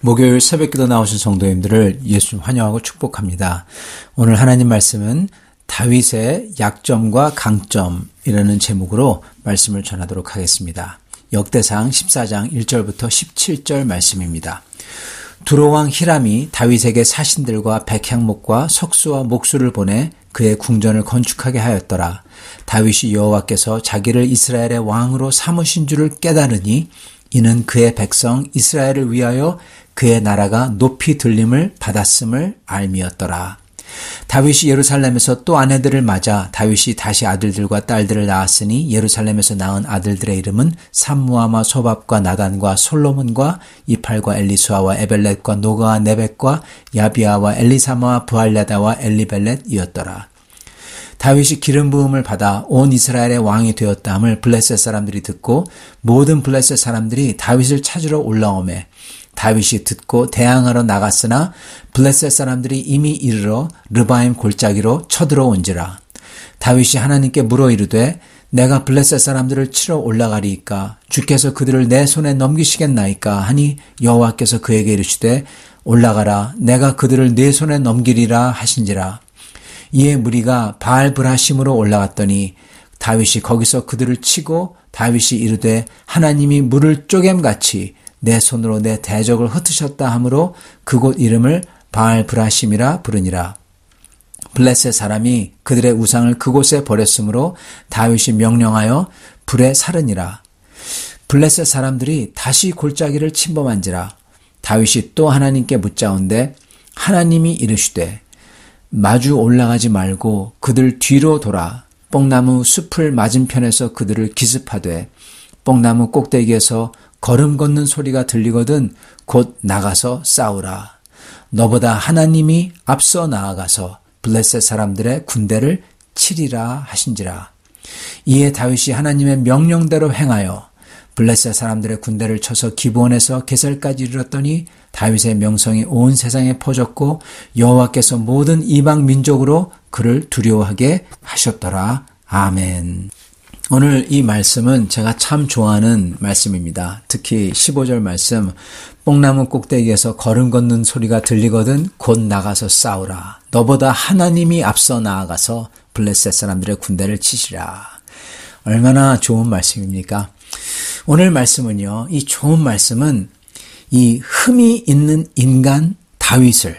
목요일 새벽기도 나오신 성도님들을 예수님 환영하고 축복합니다. 오늘 하나님 말씀은 다윗의 약점과 강점이라는 제목으로 말씀을 전하도록 하겠습니다. 역대상 14장 1절부터 17절 말씀입니다. 두로왕 히람이 다윗에게 사신들과 백향목과 석수와 목수를 보내 그의 궁전을 건축하게 하였더라. 다윗이 여호와께서 자기를 이스라엘의 왕으로 삼으신 줄을 깨달으니 이는 그의 백성 이스라엘을 위하여 그의 나라가 높이 들림을 받았음을 알미였더라. 다윗이 예루살렘에서 또 아내들을 맞아 다윗이 다시 아들들과 딸들을 낳았으니 예루살렘에서 낳은 아들들의 이름은 삼무아마 소밥과 나단과 솔로몬과 이팔과 엘리수아와 에벨렛과 노가와 네벡과 야비아와 엘리사마와 부알랴다와 엘리벨렛이었더라. 다윗이 기름 부음을 받아 온 이스라엘의 왕이 되었다함을 블레셋 사람들이 듣고 모든 블레셋 사람들이 다윗을 찾으러 올라오매 다윗이 듣고 대항하러 나갔으나 블레셋 사람들이 이미 이르러 르바임 골짜기로 쳐들어온지라. 다윗이 하나님께 물어 이르되 내가 블레셋 사람들을 치러 올라가리이까 주께서 그들을 내 손에 넘기시겠나이까 하니 여호와께서 그에게 이르시되 올라가라 내가 그들을 네 손에 넘기리라 하신지라. 이에 무리가 바알브라심으로 올라갔더니 다윗이 거기서 그들을 치고 다윗이 이르되 하나님이 물을 쪼갬같이 내 손으로 내 대적을 흩으셨다 하므로 그곳 이름을 바알브라심이라 부르니라. 블레셋 사람이 그들의 우상을 그곳에 버렸으므로 다윗이 명령하여 불에 사르니라. 블레셋 사람들이 다시 골짜기를 침범한지라. 다윗이 또 하나님께 묻자온데 하나님이 이르시되 마주 올라가지 말고 그들 뒤로 돌아 뽕나무 숲을 맞은편에서 그들을 기습하되 뽕나무 꼭대기에서 걸음 걷는 소리가 들리거든 곧 나가서 싸우라. 너보다 하나님이 앞서 나아가서 블레셋 사람들의 군대를 치리라 하신지라. 이에 다윗이 하나님의 명령대로 행하여 블레셋 사람들의 군대를 쳐서 기브온에서 게셀까지 이르렀더니 다윗의 명성이 온 세상에 퍼졌고 여호와께서 모든 이방 민족으로 그를 두려워하게 하셨더라. 아멘. 오늘 이 말씀은 제가 참 좋아하는 말씀입니다. 특히 15절 말씀, 뽕나무 꼭대기에서 걸음 걷는 소리가 들리거든 곧 나가서 싸우라. 너보다 하나님이 앞서 나아가서 블레셋 사람들의 군대를 치시라. 얼마나 좋은 말씀입니까? 오늘 말씀은요, 이 좋은 말씀은 이 흠이 있는 인간 다윗을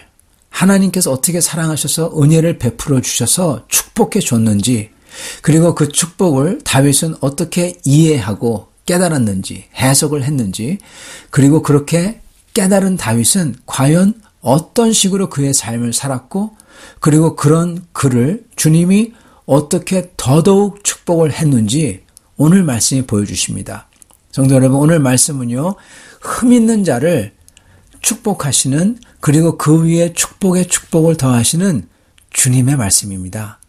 하나님께서 어떻게 사랑하셔서 은혜를 베풀어 주셔서 축복해 줬는지, 그리고 그 축복을 다윗은 어떻게 이해하고 깨달았는지, 해석을 했는지, 그리고 그렇게 깨달은 다윗은 과연 어떤 식으로 그의 삶을 살았고, 그리고 그런 그를 주님이 어떻게 더더욱 축복을 했는지 오늘 말씀이 보여주십니다. 성도 여러분, 오늘 말씀은요, 흠 있는 자를 축복하시는, 그리고 그 위에 축복에 축복을 더하시는 주님의 말씀입니다.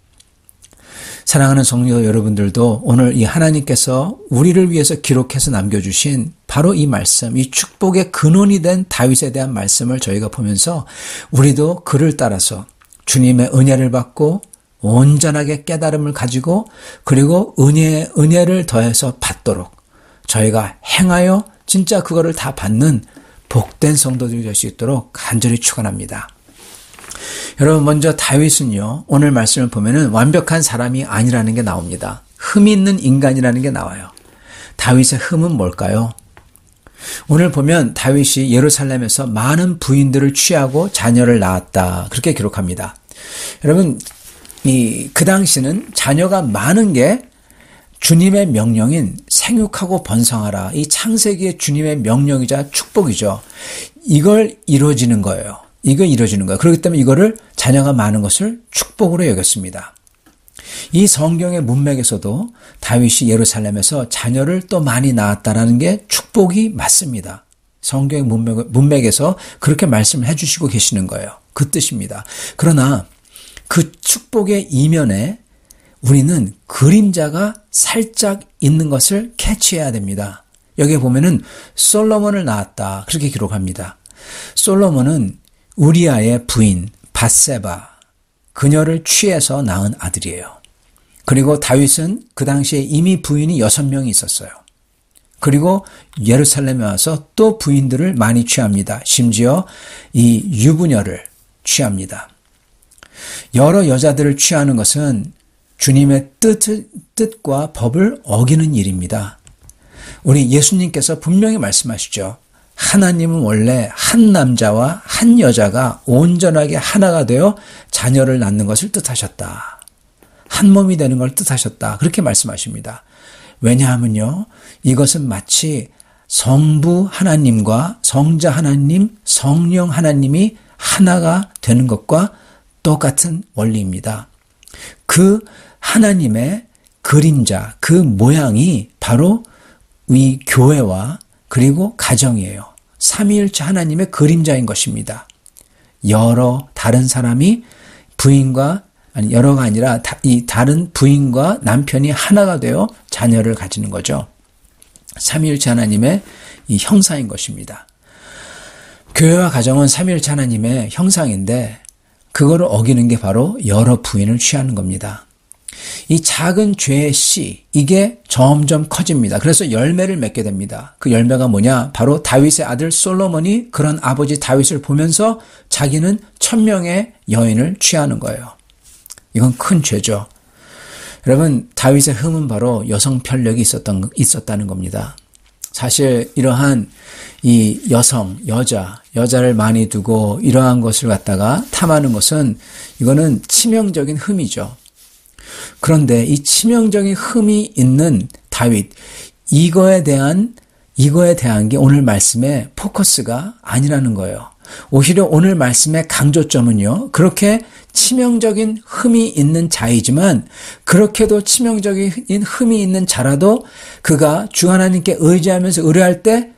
사랑하는 성도 여러분들도 오늘 이 하나님께서 우리를 위해서 기록해서 남겨주신 바로 이 말씀, 이 축복의 근원이 된 다윗에 대한 말씀을 저희가 보면서 우리도 그를 따라서 주님의 은혜를 받고 온전하게 깨달음을 가지고, 그리고 은혜를 더해서 받도록 저희가 행하여 진짜 그거를 다 받는 복된 성도들이 될 수 있도록 간절히 축원합니다. 여러분, 먼저 다윗은요, 오늘 말씀을 보면은 완벽한 사람이 아니라는 게 나옵니다. 흠이 있는 인간이라는 게 나와요. 다윗의 흠은 뭘까요? 오늘 보면 다윗이 예루살렘에서 많은 부인들을 취하고 자녀를 낳았다, 그렇게 기록합니다. 여러분, 그 당시는 자녀가 많은 게 주님의 명령인 생육하고 번성하라, 이 창세기의 주님의 명령이자 축복이죠. 이걸 이루어지는 거예요. 그렇기 때문에 이거를 자녀가 많은 것을 축복으로 여겼습니다. 이 성경의 문맥에서도 다윗이 예루살렘에서 자녀를 또 많이 낳았다는 게 축복이 맞습니다. 성경의 문맥에서 그렇게 말씀을 해주시고 계시는 거예요. 그 뜻입니다. 그러나 그 축복의 이면에 우리는 그림자가 살짝 있는 것을 캐치해야 됩니다. 여기에 보면은 솔로몬을 낳았다, 그렇게 기록합니다. 솔로몬은 우리아의 부인 밧세바, 그녀를 취해서 낳은 아들이에요. 그리고 다윗은 그 당시에 이미 부인이 6명이 있었어요. 그리고 예루살렘에 와서 또 부인들을 많이 취합니다. 심지어 이 유부녀를 취합니다. 여러 여자들을 취하는 것은 주님의 뜻과 법을 어기는 일입니다. 우리 예수님께서 분명히 말씀하시죠. 하나님은 원래 한 남자와 한 여자가 온전하게 하나가 되어 자녀를 낳는 것을 뜻하셨다. 한 몸이 되는 걸 뜻하셨다. 그렇게 말씀하십니다. 왜냐하면요, 이것은 마치 성부 하나님과 성자 하나님, 성령 하나님이 하나가 되는 것과 똑같은 원리입니다. 그 하나님의 그림자, 그 모양이 바로 이 교회와 그리고 가정이에요. 삼위일체 하나님의 그림자인 것입니다. 여러 다른 사람이 여러가 아니라 이 다른 부인과 남편이 하나가 되어 자녀를 가지는 거죠. 삼위일체 하나님의 이 형상인 것입니다. 교회와 가정은 삼위일체 하나님의 형상인데 그거를 어기는 게 바로 여러 부인을 취하는 겁니다. 이 작은 죄의 씨, 이게 점점 커집니다. 그래서 열매를 맺게 됩니다. 그 열매가 뭐냐? 바로 다윗의 아들 솔로몬이 그런 아버지 다윗을 보면서 자기는 1000명의 여인을 취하는 거예요. 이건 큰 죄죠. 여러분, 다윗의 흠은 바로 여성 편력이 있었다는 겁니다. 사실 이러한 이 여자를 많이 두고 이러한 것을 갖다가 탐하는 것은 이거는 치명적인 흠이죠. 그런데 이 치명적인 흠이 있는 다윗, 이거에 대한 게 오늘 말씀의 포커스가 아니라는 거예요. 오히려 오늘 말씀의 강조점은요, 그렇게 치명적인 흠이 있는 자이지만 그렇게도 치명적인 흠이 있는 자라도 그가 주 하나님께 의지하면서 의뢰할 때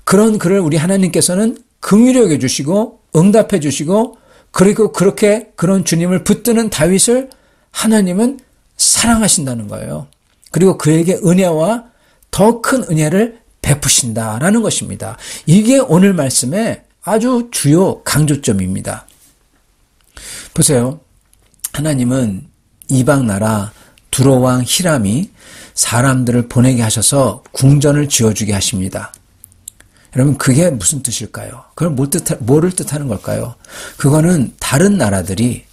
그런 그를 우리 하나님께서는 긍휼히 여겨 주시고 응답해 주시고 그리고 그렇게 그런 주님을 붙드는 다윗을 하나님은 사랑하신다는 거예요. 그리고 그에게 은혜와 더 큰 은혜를 베푸신다라는 것입니다. 이게 오늘 말씀의 아주 주요 강조점입니다. 보세요. 하나님은 이방 나라 두로 왕 히람이 사람들을 보내게 하셔서 궁전을 지어주게 하십니다. 여러분 그게 무슨 뜻일까요? 그걸 뭐를 뜻하는 걸까요? 그거는 다른 나라들이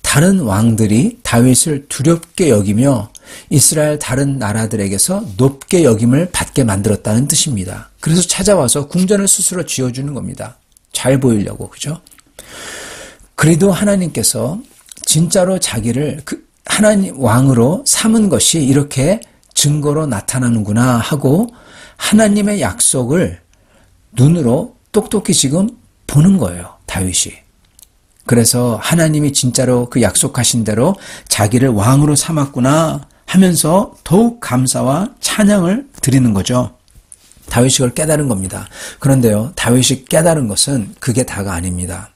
다른 왕들이 다윗을 두렵게 여기며 이스라엘 다른 나라들에게서 높게 여김을 받게 만들었다는 뜻입니다. 그래서 찾아와서 궁전을 스스로 지어주는 겁니다. 잘 보이려고, 그죠? 그래도 하나님께서 진짜로 자기를 하나님 왕으로 삼은 것이 이렇게 증거로 나타나는구나 하고 하나님의 약속을 눈으로 똑똑히 지금 보는 거예요, 다윗이. 그래서 하나님이 진짜로 그 약속하신 대로 자기를 왕으로 삼았구나 하면서 더욱 감사와 찬양을 드리는 거죠. 다윗이 그걸 깨달은 겁니다. 그런데요, 다윗이 깨달은 것은 그게 다가 아닙니다.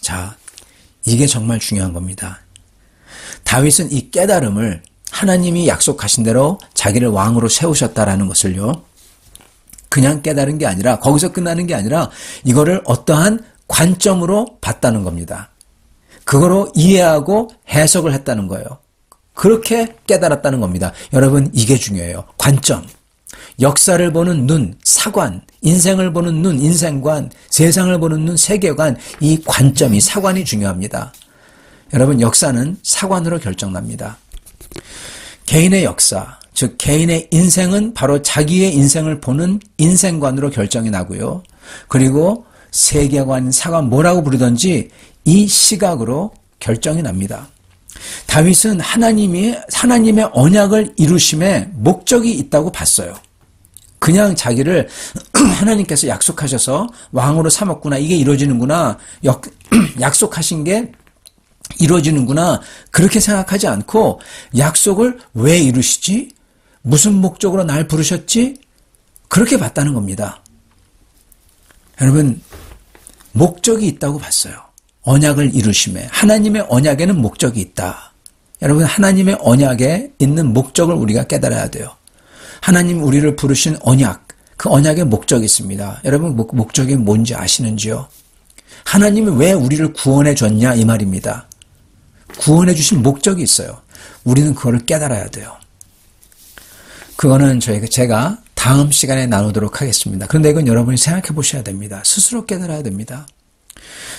자, 이게 정말 중요한 겁니다. 다윗은 이 깨달음을 하나님이 약속하신 대로 자기를 왕으로 세우셨다라는 것을요, 그냥 깨달은 게 아니라 거기서 끝나는 게 아니라 이거를 어떠한 관점으로 봤다는 겁니다. 그거로 이해하고 해석을 했다는 거예요. 그렇게 깨달았다는 겁니다. 여러분 이게 중요해요. 관점. 역사를 보는 눈, 사관, 인생을 보는 눈, 인생관, 세상을 보는 눈, 세계관, 이 관점이 사관이 중요합니다. 여러분 역사는 사관으로 결정납니다. 개인의 역사, 즉 개인의 인생은 바로 자기의 인생을 보는 인생관으로 결정이 나고요. 그리고 세계관, 사관 뭐라고 부르든지 이 시각으로 결정이 납니다. 다윗은 하나님의 언약을 이루심에 목적이 있다고 봤어요. 그냥 자기를 하나님께서 약속하셔서 왕으로 삼았구나, 이게 이루어지는구나, 약속하신 게 이루어지는구나, 그렇게 생각하지 않고 약속을 왜 이루시지? 무슨 목적으로 날 부르셨지? 그렇게 봤다는 겁니다. 여러분 목적이 있다고 봤어요. 언약을 이루심에 하나님의 언약에는 목적이 있다. 여러분 하나님의 언약에 있는 목적을 우리가 깨달아야 돼요. 하나님 우리를 부르신 언약, 그 언약에 목적이 있습니다. 여러분 목적이 뭔지 아시는지요? 하나님이 왜 우리를 구원해 줬냐 이 말입니다. 구원해 주신 목적이 있어요. 우리는 그거를 깨달아야 돼요. 그거는 제가 다음 시간에 나누도록 하겠습니다. 그런데 이건 여러분이 생각해 보셔야 됩니다. 스스로 깨달아야 됩니다.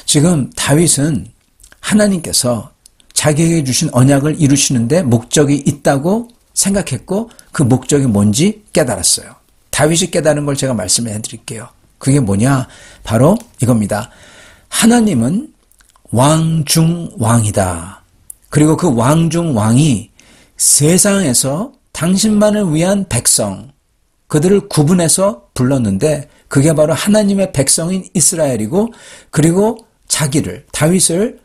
지금 다윗은 하나님께서 자기에게 주신 언약을 이루시는데 목적이 있다고 생각했고 그 목적이 뭔지 깨달았어요. 다윗이 깨달은 걸 제가 말씀을 해드릴게요. 그게 뭐냐? 바로 이겁니다. 하나님은 왕 중 왕이다. 그리고 그 왕 중 왕이 세상에서 당신만을 위한 백성, 그들을 구분해서 불렀는데 그게 바로 하나님의 백성인 이스라엘이고, 그리고 자기를, 다윗을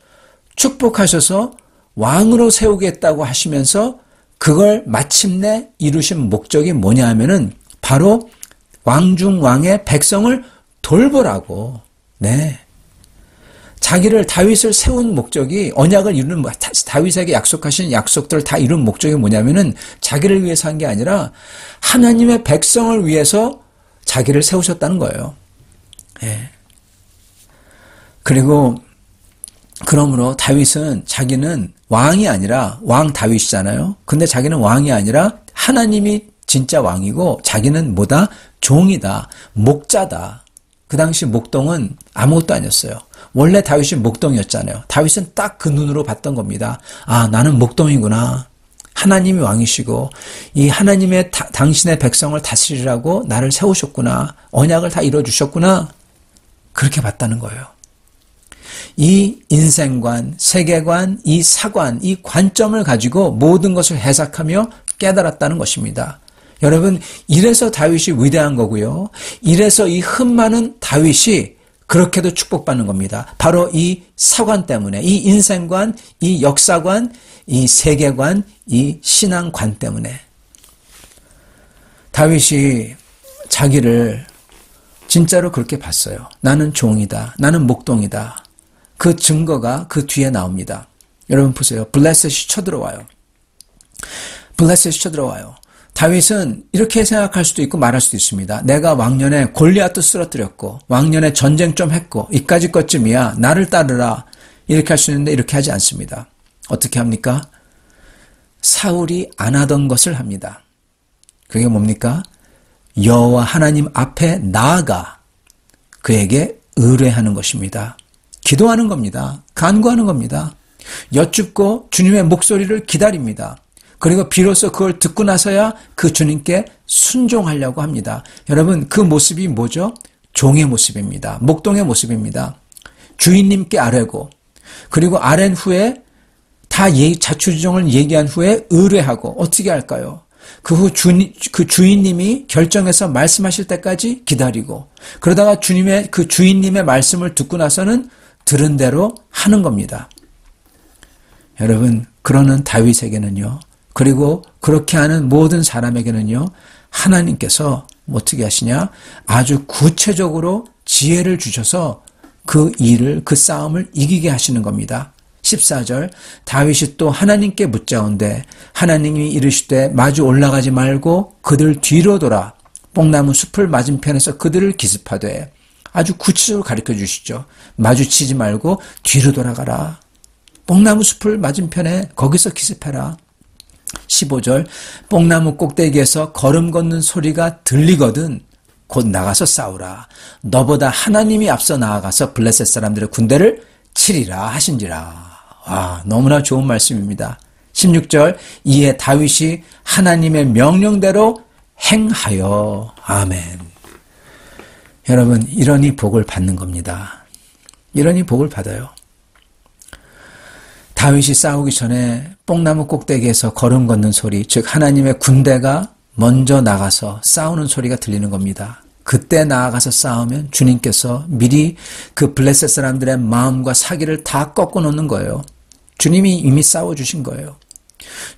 축복하셔서 왕으로 세우겠다고 하시면서 그걸 마침내 이루신 목적이 뭐냐 하면은 바로 왕 중 왕의 백성을 돌보라고. 네. 자기를, 다윗을 세운 목적이, 언약을 이루는, 다윗에게 약속하신 약속들을 다 이룬 목적이 뭐냐면은 자기를 위해서 한 게 아니라 하나님의 백성을 위해서 자기를 세우셨다는 거예요. 예. 그리고 그러므로 다윗은 자기는 왕이 아니라, 왕 다윗이잖아요. 근데 자기는 왕이 아니라 하나님이 진짜 왕이고 자기는 뭐다? 종이다. 목자다. 그 당시 목동은 아무것도 아니었어요. 원래 다윗이 목동이었잖아요. 다윗은 딱 그 눈으로 봤던 겁니다. 아, 나는 목동이구나. 하나님이 왕이시고 이 하나님의 당신의 백성을 다스리라고 나를 세우셨구나. 언약을 다 이루어주셨구나. 그렇게 봤다는 거예요. 이 인생관, 세계관, 이 사관, 이 관점을 가지고 모든 것을 해석하며 깨달았다는 것입니다. 여러분, 이래서 다윗이 위대한 거고요. 이래서 이 흠많은 다윗이 그렇게도 축복받는 겁니다. 바로 이 사관 때문에, 이 인생관, 이 역사관, 이 세계관, 이 신앙관 때문에. 다윗이 자기를 진짜로 그렇게 봤어요. 나는 종이다. 나는 목동이다. 그 증거가 그 뒤에 나옵니다. 여러분 보세요. 블레셋이 쳐들어와요. 블레셋이 쳐들어와요. 다윗은 이렇게 생각할 수도 있고 말할 수도 있습니다. 내가 왕년에 골리앗도 쓰러뜨렸고 왕년에 전쟁 좀 했고 이까짓 것쯤이야. 나를 따르라. 이렇게 할 수 있는데 이렇게 하지 않습니다. 어떻게 합니까? 사울이 안 하던 것을 합니다. 그게 뭡니까? 여호와 하나님 앞에 나아가 그에게 의뢰하는 것입니다. 기도하는 겁니다. 간구하는 겁니다. 여쭙고 주님의 목소리를 기다립니다. 그리고 비로소 그걸 듣고 나서야 그 주님께 순종하려고 합니다. 여러분 그 모습이 뭐죠? 종의 모습입니다. 목동의 모습입니다. 주인님께 아뢰고 그리고 아랜 후에 다 자초지종을 얘기한 후에 의뢰하고 어떻게 할까요? 그 후 그 주인님이 결정해서 말씀하실 때까지 기다리고 그러다가 그 주인님의 말씀을 듣고 나서는 들은 대로 하는 겁니다. 여러분 그러는 다윗에게는요. 그리고 그렇게 하는 모든 사람에게는요. 하나님께서 어떻게 하시냐? 아주 구체적으로 지혜를 주셔서 그 일을 그 싸움을 이기게 하시는 겁니다. 14절 다윗이 또 하나님께 묻자온대 하나님이 이르시되 마주 올라가지 말고 그들 뒤로 돌아 뽕나무 숲을 맞은편에서 그들을 기습하되 아주 구체적으로 가르쳐 주시죠. 마주치지 말고 뒤로 돌아가라. 뽕나무 숲을 맞은편에 거기서 기습해라. 15절 뽕나무 꼭대기에서 걸음 걷는 소리가 들리거든 곧 나가서 싸우라. 너보다 하나님이 앞서 나아가서 블레셋 사람들의 군대를 치리라 하신지라. 와, 너무나 좋은 말씀입니다. 16절 이에 다윗이 하나님의 명령대로 행하여 아멘. 여러분 이러니 복을 받는 겁니다. 이러니 복을 받아요. 다윗이 싸우기 전에 뽕나무 꼭대기에서 걸음 걷는 소리, 즉 하나님의 군대가 먼저 나가서 싸우는 소리가 들리는 겁니다. 그때 나아가서 싸우면 주님께서 미리 그 블레셋 사람들의 마음과 사기를 다 꺾어 놓는 거예요. 주님이 이미 싸워주신 거예요.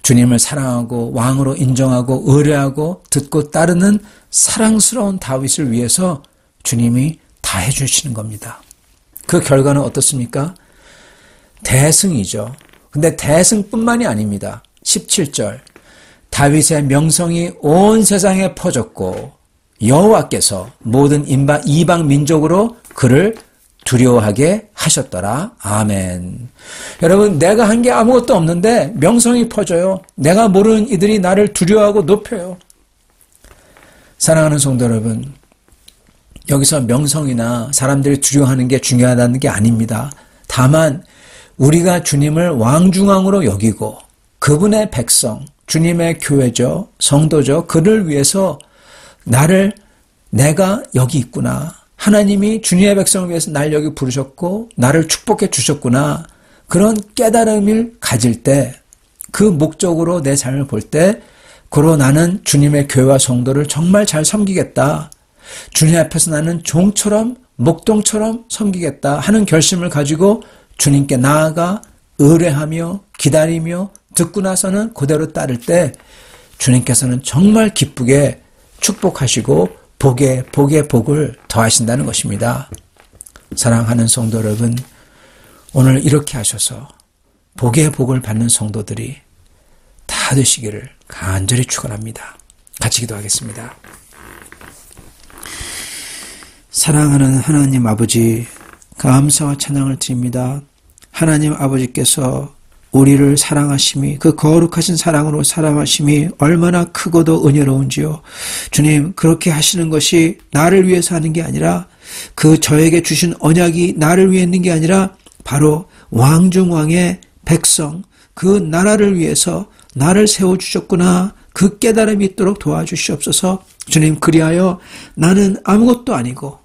주님을 사랑하고 왕으로 인정하고 의뢰하고 듣고 따르는 사랑스러운 다윗을 위해서 주님이 다 해주시는 겁니다. 그 결과는 어떻습니까? 대승이죠. 근데 대승뿐만이 아닙니다. 17절 다윗의 명성이 온 세상에 퍼졌고 여호와께서 모든 이방 민족으로 그를 두려워하게 하셨더라. 아멘. 여러분 내가 한 게 아무것도 없는데 명성이 퍼져요. 내가 모르는 이들이 나를 두려워하고 높여요. 사랑하는 성도 여러분, 여기서 명성이나 사람들이 두려워하는 게 중요하다는 게 아닙니다. 다만 우리가 주님을 왕중왕으로 여기고 그분의 백성, 주님의 교회죠, 성도죠. 그를 위해서 내가 여기 있구나. 하나님이 주님의 백성을 위해서 날 여기 부르셨고 나를 축복해 주셨구나. 그런 깨달음을 가질 때 그 목적으로 내 삶을 볼 때 고로 나는 주님의 교회와 성도를 정말 잘 섬기겠다. 주님 앞에서 나는 종처럼 목동처럼 섬기겠다 하는 결심을 가지고 주님께 나아가 의뢰하며 기다리며 듣고 나서는 그대로 따를 때 주님께서는 정말 기쁘게 축복하시고 복에 복을 더하신다는 것입니다. 사랑하는 성도 여러분, 오늘 이렇게 하셔서 복에 복을 받는 성도들이 다 되시기를 간절히 축원합니다. 같이 기도하겠습니다. 사랑하는 하나님 아버지, 감사와 찬양을 드립니다. 하나님 아버지께서 우리를 사랑하심이, 그 거룩하신 사랑으로 사랑하심이 얼마나 크고도 은혜로운지요. 주님, 그렇게 하시는 것이 나를 위해서 하는 게 아니라 그 저에게 주신 언약이 나를 위해 있는 게 아니라 바로 왕중왕의 백성, 그 나라를 위해서 나를 세워주셨구나. 그 깨달음이 있도록 도와주시옵소서. 주님, 그리하여 나는 아무것도 아니고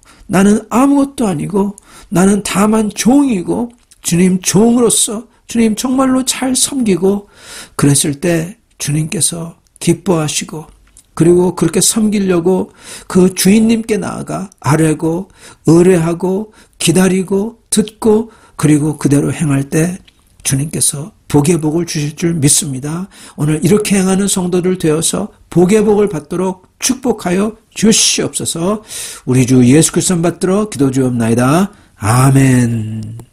나는 다만 종이고 주님 종으로서 주님 정말로 잘 섬기고 그랬을 때 주님께서 기뻐하시고 그리고 그렇게 섬기려고 그 주인님께 나아가 아뢰고 의뢰하고 기다리고 듣고 그리고 그대로 행할 때 주님께서 복의 복을 주실 줄 믿습니다. 오늘 이렇게 행하는 성도들 되어서 복의 복을 받도록 축복하여 주시옵소서. 우리 주 예수 그리스도 받들어 기도 주옵나이다. 아멘.